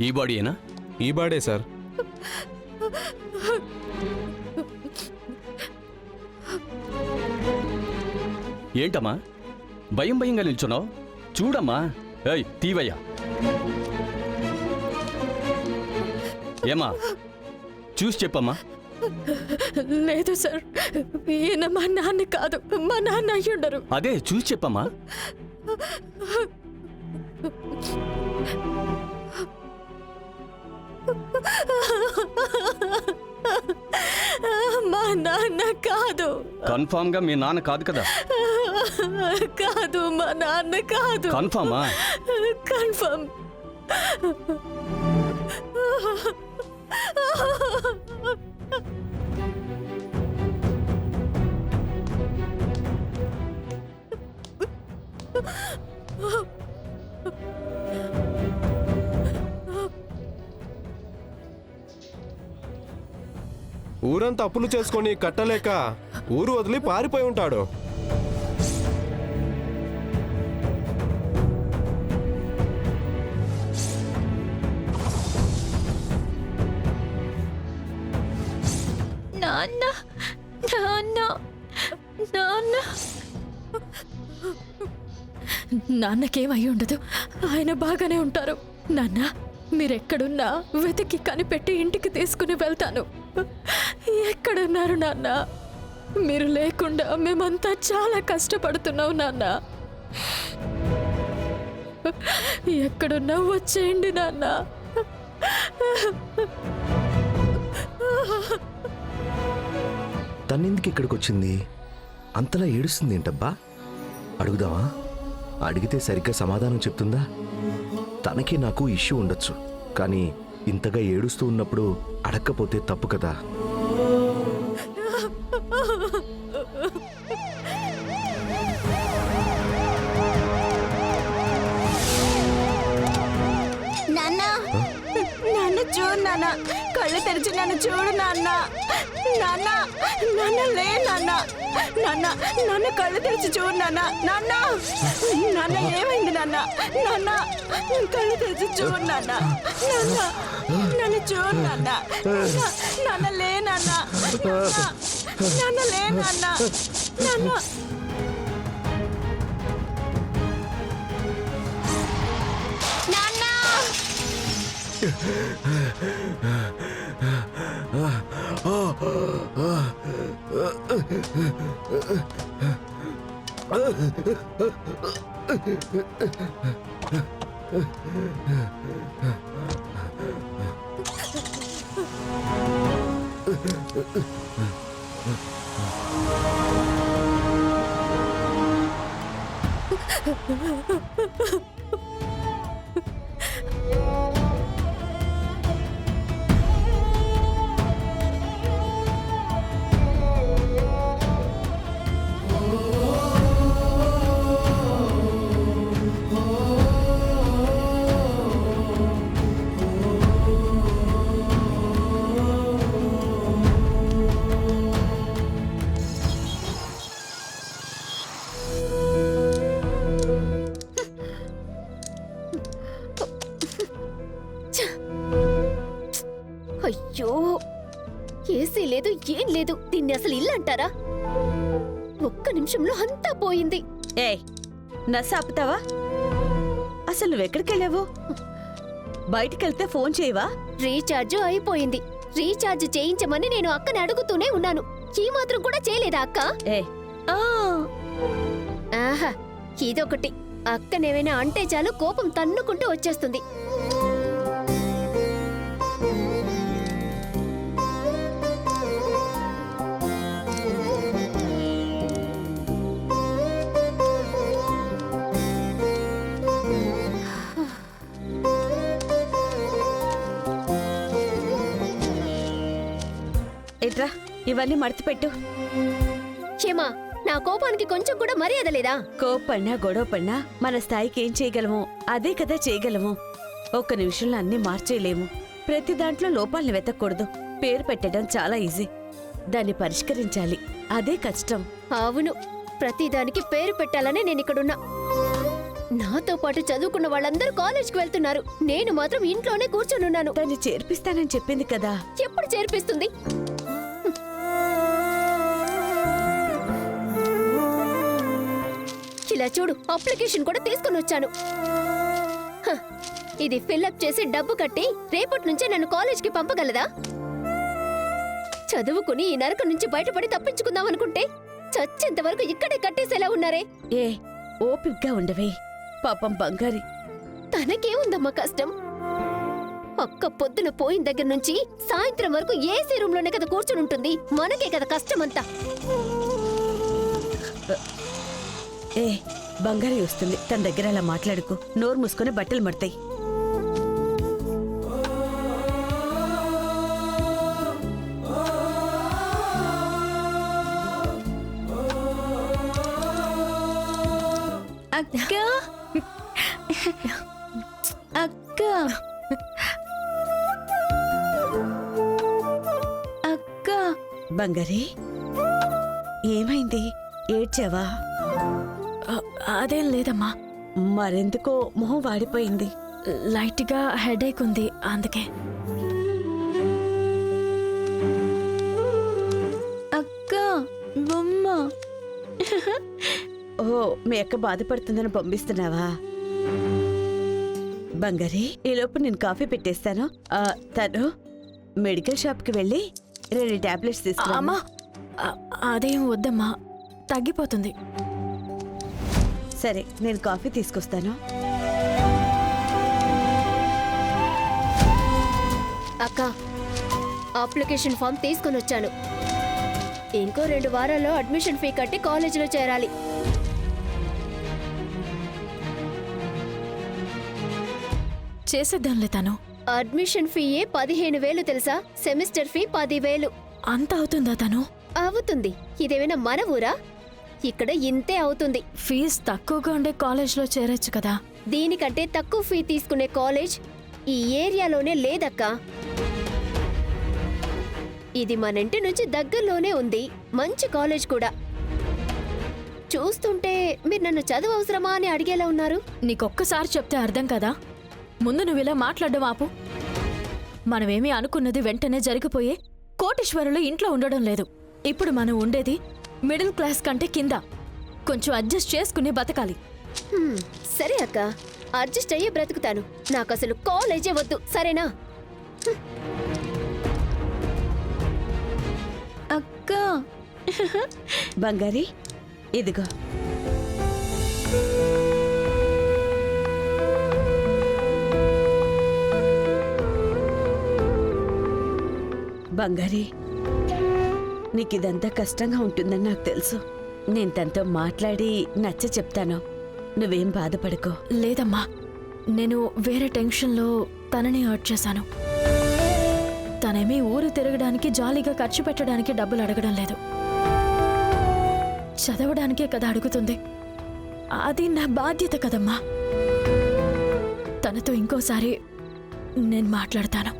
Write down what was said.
ఈ బాడీయేనా? ఈ బాడే సార్. ఏంటమ్మా భయం భయంగా నిల్చున్నావు? చూడమ్మా. ఏయ్ తీవయ్యా. ఏమా చూసి చెప్పమ్మా. లేదు సార్, ఈయన మా నాన్న కాదు, మా నాన్న అయ్యుండరు. అదే చూసి చెప్పమ్మా. మా నాన్న కాదు. కన్ఫామ్ గా మీ నాన్న కాదు కదా? కాదు, మా నాన్న కాదు. కన్ఫామా? కన్ఫర్మ్. ఊరంతా అప్పులు చేసుకొని కట్టలేక ఊరు వదిలి పారిపోయి ఉంటాడు. నాన్న, నాన్న, నాన్న. నాన్నకేమై ఉండదు, ఆయన బాగానే ఉంటారు. నాన్న, మీరెక్కడున్నా వెతికి కనిపెట్టి ఇంటికి తీసుకుని వెళ్తాను. ఎక్కడున్నారు నాన్న? మీరు లేకుండా మేమంతా చాలా కష్టపడుతున్నాం నాన్న. ఎక్కడున్నా వచ్చేయండి నాన్న. తనెందుకు ఇక్కడికి వచ్చింది? అంతలా ఏడుస్తుంది ఏంటబ్బా? అడుగుదామా? అడిగితే సరిగ్గా సమాధానం చెప్తుందా? తనకి నాకు ఇష్యూ ఉండొచ్చు, కానీ ఇంతగా ఏడుస్తూ ఉన్నప్పుడు అడక్కపోతే తప్పు కదా. నాన్న, నన్ను చూడు నాన్న, కళ్ళు తెరిచి నన్ను చూడు నాన్న. నాన్న, నాన్న లే నాన్న. నాన్న, నాన్న కళ్ళు తెరిచి చూడు నాన్న. నాన్న, నాన్న ఏమైంది నాన్న? నాన్న, కళ్ళు తెరిచి చూడు నాన్న. నాన్న, నన్ను చూడు నాన్న. నాన్న లే నాన్న. నాన్న లే నాన్న. నాన్న. అయ్యో, ఏసీ లేదు, ఏం లేదు. దీన్ని అసలు ఇల్లు అంటారా? ఒక్క నిమిషంలో అంతా పోయింది. ఏయ్, నస ఆపుతావా? అసలు నువ్వెక్కడికెళ్ళావు? బయటికెళ్తే ఫోన్ చేయవా? రీఛార్జ్ అయిపోయింది. రీఛార్జ్ చేయించమని నేను అక్కని అడుగుతూనే ఉన్నాను. ఈ మాత్రం కూడా చేయలేదా అక్క? ఏ ఆహా, ఇదొకటి. అక్కనేమైనా అంటే చాలు కోపం తన్నుకుంటూ వచ్చేస్తుంది. ఎట్రా, ఇవన్నీ మర్చిపెట్టు. క్షేమా, నా కోపానికి కొంచెం కూడా మర్యాద లేదా? కోపడినా గొడవ పడినా మన స్థాయికి ఏం చేయగలమో అదే కదా చేయగలము. ఒక్క నిమిషంలో అన్నీ మార్చేయలేము. ప్రతి దాంట్లో లోపాలని వెతకూడదు. పేరు పెట్టడం చాలా ఈజీ, దాన్ని పరిష్కరించాలి, అదే కష్టం. అవును, ప్రతిదానికి పేరు పెట్టాలనే నేను ఇక్కడున్నా. నాతో పాటు చదువుకున్న వాళ్ళందరూ కాలేజ్కి వెళ్తున్నారు, నేను మాత్రం ఇంట్లోనే కూర్చొనున్నాను. దాన్ని చేర్పిస్తానని చెప్పింది కదా. ఎప్పుడు చేర్పిస్తుంది? ఇలా చూడు, అప్లికేషన్ కూడా తీసుకొని వచ్చాను. హ, ఇది ఫిల్అప్ చేసి డబ్బు కట్టి రేపటి నుంచే నన్ను కాలేజ్కి పంపగలదా? చదువుకుని ఈ నరకం నుంచి బయటపడి తప్పించుకుందాం అనుకుంటే చచ్చేంత వరకు ఇక్కడే కట్టేసేలా ఉన్నారే. ఏ ఓపిగ్గా ఉండవే, పాపం బంగారి. తనకేముందమ్మా కష్టం? అక్క పొద్దున పోయిన దగ్గర నుంచి సాయంత్రం వరకు ఏసీ రూమ్ లోనే కదా కూర్చుని ఉంటుంది. మనకే కదా కష్టమంతా. ఏ బంగారి వస్తుంది, తన దగ్గర అలా మాట్లాడుకో. నోరు మూసుకొని బట్టలు మడతాయి. అక్క అక్క అక్క బంగారి ఏమైంది? ఏడ్చావా? అదేం లేదమ్మా, మరెందుకో మొహం వాడిపోయింది. లైట్గా హెడేక్ ఉంది అందుకే. అక్క బొమ్మ. ఓ మీ అక్క బాధపడుతుందని పంపిస్తున్నావా? బంగారి ఈలోపు నేను కాఫీ పెట్టేస్తాను. తను మెడికల్ షాప్కి వెళ్ళి 2 టాబ్లెట్స్ తీసుకురా. అమ్మా అదేం వద్దమ్మా, తగ్గిపోతుంది. సరే నేను కాఫీ తీసుకొస్తాను. అక్క, అప్లికేషన్ ఫామ్ తీసుకొని వచ్చాను. ఇంకో 2 వారాల్లో అడ్మిషన్ ఫీ కట్టి కాలేజీలో చేరాలి. చేసేద్దాంలే తను. అడ్మిషన్ ఫీయే 15,000 తెలుసా? Semester fee 10,000. అంత అవుతుందా తను? అవుతుంది. ఇదేమైనా మన ఊరా? ఇక్కడ ఇంతే అవుతుంది. ఫీజు తక్కువగా ఉండే కాలేజ్లో చేరొచ్చు కదా. దీనికంటే తక్కువ ఫీ తీసుకునే కాలేజ్ ఈ ఏరియాలోనే లేదక్కా. ఇది మన ఇంటి నుంచి దగ్గరలోనే ఉంది, మంచి కాలేజ్ కూడా. చూస్తుంటే మీరు నన్ను చదువు అవసరమా అని అడిగేలా ఉన్నారు. నీకొక్కసారి చెప్తే అర్థం కదా. ముందు నువ్వు ఇలా మాట్లాడడం ఆపు. మనమేమీ అనుకున్నది వెంటనే జరిగిపోయే కోటీశ్వరులు ఇంట్లో ఉండడం లేదు. ఇప్పుడు మనం ఉండేది మిడిల్ క్లాస్ కంటే కింద. కొంచెం అడ్జస్ట్ చేసుకుని బతకాలి. సరే అక్క, అడ్జస్ట్ అయ్యే బ్రతుకుతాను. నాకు అసలు కాలేజే వద్దు, సరేనా? అక్క బంగారి ఇదిగో. బంగారి నీకిదంతా కష్టంగా ఉంటుందని నాకు తెలుసు. నేను తనతో మాట్లాడి నచ్చ చెప్తాను. నువ్వేం బాధపడుకో. లేదమ్మా, నేను వేరే టెన్షన్లో తనని హర్ట్ చేశాను. తనేమీ ఊరు తిరగడానికి జాలీగా ఖర్చు పెట్టడానికి డబ్బులు అడగడం లేదు. చదవడానికే కదా అడుగుతుంది. అది నా బాధ్యత కదమ్మా. తనతో ఇంకోసారి నేను మాట్లాడతాను.